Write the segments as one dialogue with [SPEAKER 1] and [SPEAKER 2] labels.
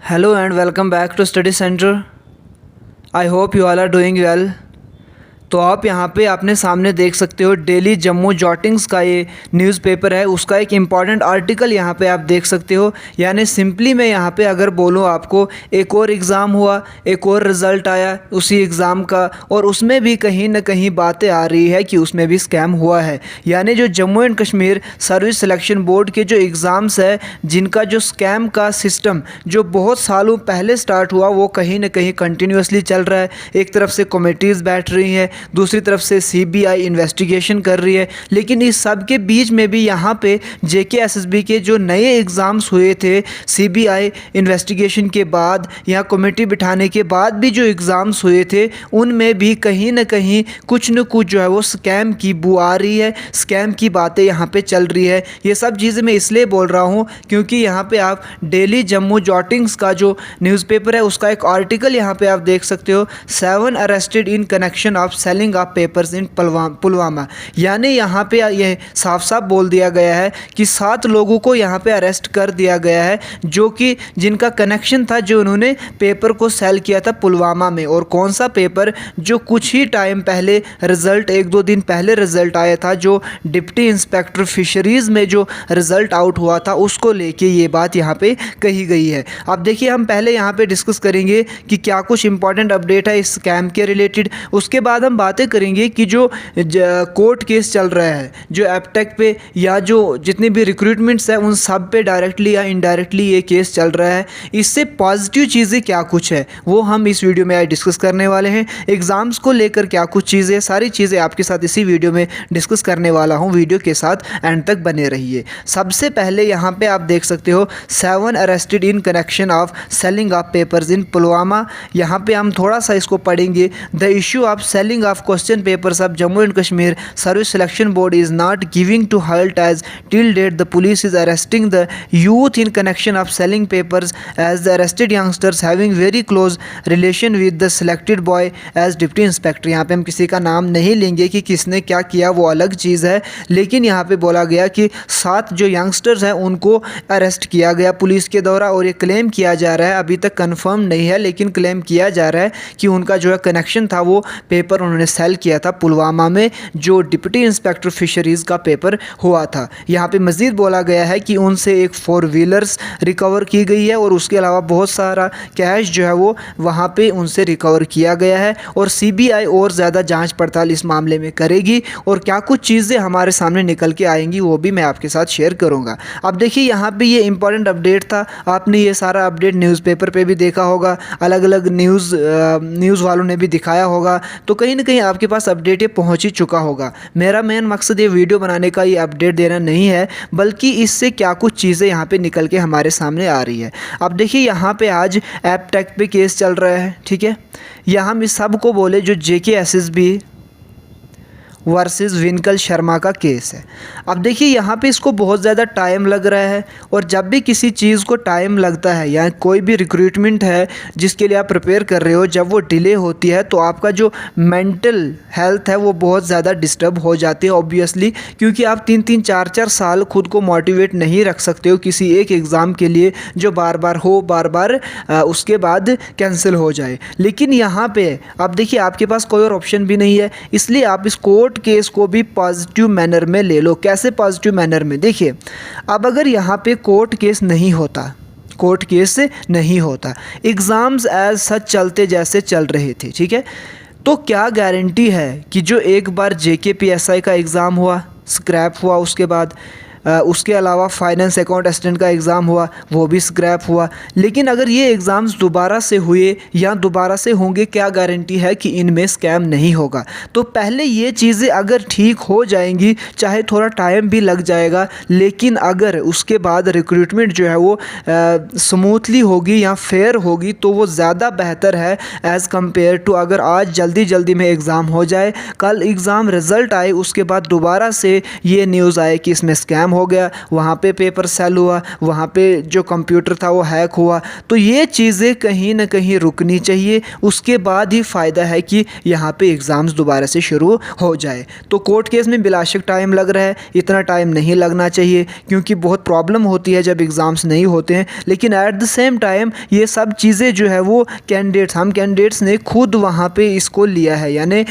[SPEAKER 1] Hello and welcome back to Study Center. I hope you all are doing well. तो आप यहाँ पे अपने सामने देख सकते हो डेली जम्मू जॉटिंग्स का ये न्यूज़पेपर है, उसका एक इम्पॉर्टेंट आर्टिकल यहाँ पे आप देख सकते हो। यानी सिंपली मैं यहाँ पे अगर बोलूँ आपको, एक और एग्ज़ाम हुआ, एक और रिज़ल्ट आया उसी एग्ज़ाम का, और उसमें भी कहीं ना कहीं बातें आ रही है कि उसमें भी स्कैम हुआ है। यानी जो Jammu and Kashmir service selection board के जो एग्ज़ाम्स है, जिनका जो स्कैम का सिस्टम जो बहुत सालों पहले स्टार्ट हुआ, वो कहीं ना कहीं कंटिन्यूसली चल रहा है। एक तरफ से कमेटीज़ बैठ रही हैं, दूसरी तरफ से सीबीआई इन्वेस्टिगेशन कर रही है, लेकिन इस सब के बीच में भी यहाँ पे जेकेएसएसबी के जो नए एग्ज़ाम्स हुए थे सीबीआई इन्वेस्टिगेशन के बाद या कमेटी बिठाने के बाद भी जो एग्ज़ाम्स हुए थे, उनमें भी कहीं ना कहीं कुछ न कुछ जो है वो स्कैम की बू आ रही है, स्कैम की बातें यहाँ पे चल रही है। ये सब चीज़ें मैं इसलिए बोल रहा हूँ क्योंकि यहाँ पे आप डेली जम्मू जॉटिंग्स का जो न्यूज़पेपर है उसका एक आर्टिकल यहाँ पे आप देख सकते हो, 7 arrested in connection of selling of papers in Pulwama. यानी यहाँ पे यह साफ साफ बोल दिया गया है कि 7 लोगों को यहाँ पे अरेस्ट कर दिया गया है, जो कि जिनका कनेक्शन था, जो उन्होंने पेपर को सेल किया था पुलवामा में। और कौन सा पेपर? जो कुछ ही टाइम पहले रिज़ल्ट, 1-2 दिन पहले रिज़ल्ट आया था, जो डिप्टी इंस्पेक्टर फिशरीज़ में जो रिज़ल्ट आउट हुआ था, उसको लेके ये बात यहाँ पे कही गई है। अब देखिए, हम पहले यहाँ पे डिस्कस करेंगे कि क्या कुछ इंपॉर्टेंट अपडेट है इस स्कैम के रिलेटेड। उसके बाद हम बातें करेंगे कि जो कोर्ट केस चल रहा है, जो एपटेक पे या जो जितने भी रिक्रूटमेंट्स हैं, उन सब पे डायरेक्टली या इनडायरेक्टली ये केस चल रहा है। इससे पॉजिटिव चीज़ें क्या कुछ है वो हम इस वीडियो में आज डिस्कस करने वाले हैं। एग्ज़ाम्स को लेकर क्या कुछ चीज़ें, सारी चीज़ें आपके साथ इसी वीडियो में डिस्कस करने वाला हूँ। वीडियो के साथ एंड तक बने रहिए। सबसे पहले यहाँ पे आप देख सकते हो 7 arrested in connection of selling of papers in Pulwama. यहाँ पे हम थोड़ा सा इसको पढ़ेंगे। The issue of selling of question papers of Jammu and Kashmir service selection board is not giving to halt as till date the police is arresting the youth in connection of selling papers as the arrested youngsters having very close relation with the selected boy as deputy inspector। यहाँ पे हम किसी का नाम नहीं लेंगे कि किसने क्या किया, वो अलग चीज़ है, लेकिन यहाँ पे बोला गया कि 7 जो यंगस्टर्स हैं उनको अरेस्ट किया गया पुलिस के द्वारा। और ये क्लेम किया जा रहा है, अभी तक कंफर्म नहीं है, लेकिन क्लेम किया जा रहा है कि उनका जो है कनेक्शन था, वो पेपर उन्होंने सेल किया था पुलवामा में, जो डिप्टी इंस्पेक्टर फिशरीज़ का पेपर हुआ था। यहाँ पे मज़ीद बोला गया है कि उनसे एक 4 व्हीलर्स रिकवर की गई है, और उसके अलावा बहुत सारा कैश जो है वो वहाँ पे उनसे रिकवर किया गया है। और सीबीआई और ज़्यादा जांच पड़ताल इस मामले में करेगी, और क्या कुछ चीज़ें हमारे सामने निकल के आएंगी वो भी मैं आपके साथ शेयर करूँगा। अब देखिए, यहाँ पे ये इंपॉर्टेंट अपडेट था, आपने ये सारा अपडेट न्यूज़पेपर पे भी देखा होगा, अलग अलग न्यूज़ वालों ने भी दिखाया होगा, तो कहीं ना कहीं आपके पास अपडेट ये पहुँच ही चुका होगा। मेरा मेन मकसद ये वीडियो बनाने का, ये अपडेट देना नहीं है, बल्कि इससे क्या कुछ चीज़ें यहाँ पे निकल के हमारे सामने आ रही है। अब देखिए, यहाँ पे आज एपटेक पे केस चल रहा है, ठीक है। यहाँ हम इस सब को बोले जो जेकेएसएसबी वर्सेस विनकल शर्मा का केस है। अब देखिए, यहाँ पे इसको बहुत ज़्यादा टाइम लग रहा है, और जब भी किसी चीज़ को टाइम लगता है या कोई भी रिक्रूटमेंट है जिसके लिए आप प्रिपेयर कर रहे हो, जब वो डिले होती है तो आपका जो मेंटल हेल्थ है वो बहुत ज़्यादा डिस्टर्ब हो जाती है ऑब्वियसली, क्योंकि आप 3-3 4-4 साल खुद को मोटिवेट नहीं रख सकते हो किसी एक एग्ज़ाम के लिए जो बार बार उसके बाद कैंसिल हो जाए। लेकिन यहाँ पे अब देखिए, आपके पास कोई और ऑप्शन भी नहीं है, इसलिए आप इस कोर्ट केस को भी पॉजिटिव मैनर में ले लो। कैसे पॉजिटिव मैनर में? देखिए, अब अगर यहाँ पे कोर्ट केस नहीं होता, एग्ज़ाम्स एज सच चलते जैसे चल रहे थे, ठीक है, तो क्या गारंटी है कि जो एक बार जेकेपीएसआई का एग्ज़ाम हुआ, स्क्रैप हुआ, उसके बाद उसके अलावा फाइनेंस अकाउंट असिस्टेंट का एग्ज़ाम हुआ, वो भी स्क्रैप हुआ, लेकिन अगर ये एग्ज़ाम्स दोबारा से हुए या दोबारा से होंगे, क्या गारंटी है कि इनमें स्कैम नहीं होगा? तो पहले ये चीज़ें अगर ठीक हो जाएंगी, चाहे थोड़ा टाइम भी लग जाएगा, लेकिन अगर उसके बाद रिक्रूटमेंट जो है वो स्मूथली होगी या फेयर होगी, तो वो ज़्यादा बेहतर है एज़ कम्पेयर टू अगर आज जल्दी में एग्ज़ाम हो जाए, कल एग्ज़ाम रिज़ल्ट आए, उसके बाद दोबारा से ये न्यूज़ आए कि इसमें स्कैम हो गया, वहाँ पे पेपर सेल हुआ, वहाँ पे जो कंप्यूटर था वो हैक हुआ। तो ये चीज़ें कहीं ना कहीं रुकनी चाहिए, उसके बाद ही फ़ायदा है कि यहाँ पे एग्ज़ाम्स दोबारा से शुरू हो जाए। तो कोर्ट केस में बिलाशक टाइम लग रहा है, इतना टाइम नहीं लगना चाहिए क्योंकि बहुत प्रॉब्लम होती है जब एग्ज़ाम्स नहीं होते हैं। लेकिन एट द सेम टाइम ये सब चीज़ें जो है वो हम कैंडिडेट्स ने खुद वहाँ पे इसको लिया है, यानी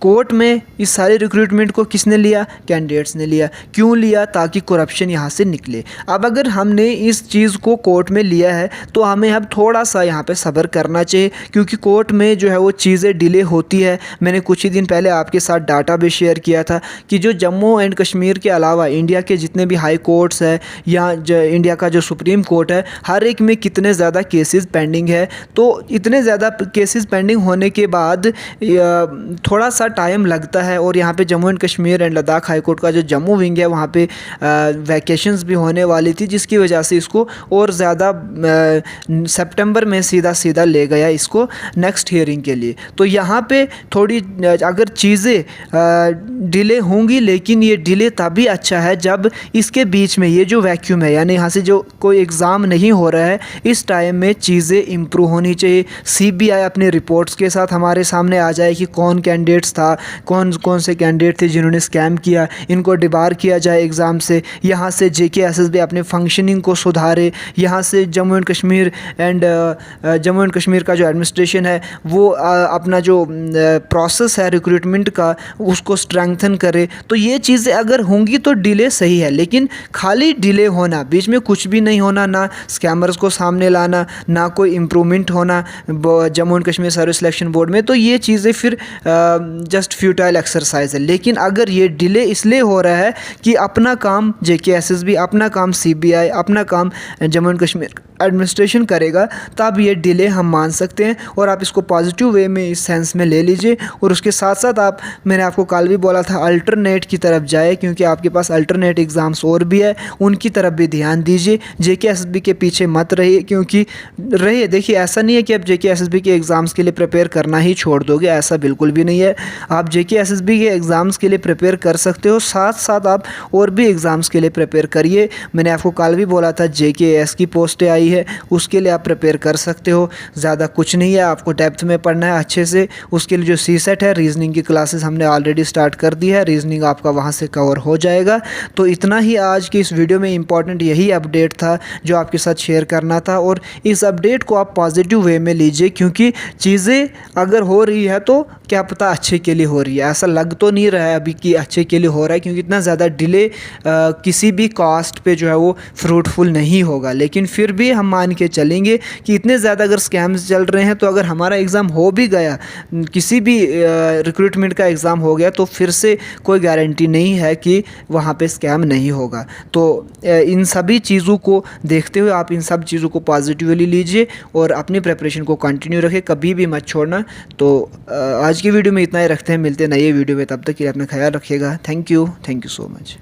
[SPEAKER 1] कोर्ट में इस सारे रिक्रूटमेंट को किसने लिया? कैंडिडेट्स ने लिया। क्यों लिया? ताकि करप्शन यहाँ से निकले। अब अगर हमने इस चीज़ को कोर्ट में लिया है तो हमें अब थोड़ा सा यहाँ पे सब्र करना चाहिए, क्योंकि कोर्ट में जो है वो चीज़ें डिले होती है। मैंने कुछ ही दिन पहले आपके साथ डाटा भी शेयर किया था कि जो जम्मू एंड कश्मीर के अलावा इंडिया के जितने भी हाई कोर्ट्स हैं या इंडिया का जो सुप्रीम कोर्ट है, हर एक में कितने ज़्यादा केसेस पेंडिंग है। तो इतने ज़्यादा केसेस पेंडिंग होने के बाद थोड़ा सा टाइम लगता है। और यहाँ पे Jammu and Kashmir and Ladakh high court का जो जम्मू विंग है वहाँ पे वैकेशंस भी होने वाली थी, जिसकी वजह से इसको और ज़्यादा सितंबर में सीधा ले गया इसको नेक्स्ट हियरिंग के लिए। तो यहाँ पे थोड़ी अगर चीज़ें डिले होंगी, लेकिन ये डिले तभी अच्छा है जब इसके बीच में ये जो वैक्यूम है, यानी यहाँ से जो कोई एग्ज़ाम नहीं हो रहा है, इस टाइम में चीज़ें इम्प्रूव होनी चाहिए। CBI अपने रिपोर्ट्स के साथ हमारे सामने आ जाए कि कौन कैंडिडेट्स था, कौन कौन से कैंडिडेट थे जिन्होंने स्कैम किया, इनको डिबार किया जाए एग्ज़ाम से। यहाँ से JK SSB अपने फंक्शनिंग को सुधारे, यहाँ से जम्मू एंड कश्मीर का जो एडमिनिस्ट्रेशन है वो अपना जो प्रोसेस है रिक्रूटमेंट का उसको स्ट्रेंथन करे। तो ये चीज़ें अगर होंगी तो डिले सही है, लेकिन खाली डिले होना, बीच में कुछ भी नहीं होना, ना स्कैमर्स को सामने लाना, ना कोई इम्प्रूवमेंट होना Jammu and Kashmir service selection board में, तो ये चीज़ें फिर जस्ट फ्यूटाइल एक्सरसाइज है। लेकिन अगर ये डिले इसलिए हो रहा है कि अपना काम JK SSB, अपना काम CBI, अपना काम जम्मू एंड कश्मीर एडमिनिस्ट्रेशन करेगा, तब ये डिले हम मान सकते हैं। और आप इसको पॉजिटिव वे में इस सेंस में ले लीजिए। और उसके साथ साथ मैंने आपको कल भी बोला था अल्टरनेट की तरफ जाए, क्योंकि आपके पास अल्टरनेट एग्ज़ाम्स और भी है, उनकी तरफ भी ध्यान दीजिए। JK SSB के पीछे मत रहिए, क्योंकि देखिए ऐसा नहीं है कि आप JK SSB के एग्ज़ाम्स के लिए प्रिपेयर करना ही छोड़ दोगे, ऐसा बिल्कुल भी नहीं है। आप JK SSB के एग्ज़ाम्स के लिए प्रिपेयर कर सकते हो, साथ साथ आप और भी एग्ज़ाम्स के लिए प्रिपेयर करिए। मैंने आपको कल भी बोला था JKS की पोस्टें आई है, उसके लिए आप प्रिपेयर कर सकते हो। ज़्यादा कुछ नहीं है, आपको डेप्थ में पढ़ना है अच्छे से। उसके लिए जो CSET है, रीजनिंग की क्लासेस हमने ऑलरेडी स्टार्ट कर दी है, रीजनिंग आपका वहाँ से कवर हो जाएगा। तो इतना ही आज की इस वीडियो में इंपॉर्टेंट यही अपडेट था जो आपके साथ शेयर करना था। और इस अपडेट को आप पॉजिटिव वे में लीजिए, क्योंकि चीज़ें अगर हो रही है तो क्या पता अच्छे के लिए हो रही है। ऐसा लग तो नहीं रहा है अभी कि अच्छे के लिए हो रहा है, क्योंकि इतना ज़्यादा डिले किसी भी कॉस्ट पे जो है वो फ्रूटफुल नहीं होगा। लेकिन फिर भी हम मान के चलेंगे कि इतने ज़्यादा अगर स्कैम्स चल रहे हैं, तो अगर हमारा एग्ज़ाम हो भी गया, किसी भी रिक्रूटमेंट का एग्ज़ाम हो गया, तो फिर से कोई गारंटी नहीं है कि वहाँ पे स्कैम नहीं होगा। तो इन सभी चीज़ों को देखते हुए आप इन सब चीज़ों को पॉजिटिवली लीजिए और अपनी प्रिपरेशन को कंटिन्यू रखें, कभी भी मत छोड़ना। तो आज की वीडियो में इतना ही रखते हैं, मिलते हैं नए वीडियो में, तब तक के लिए अपना ख्याल रखिएगा। Thank you so much.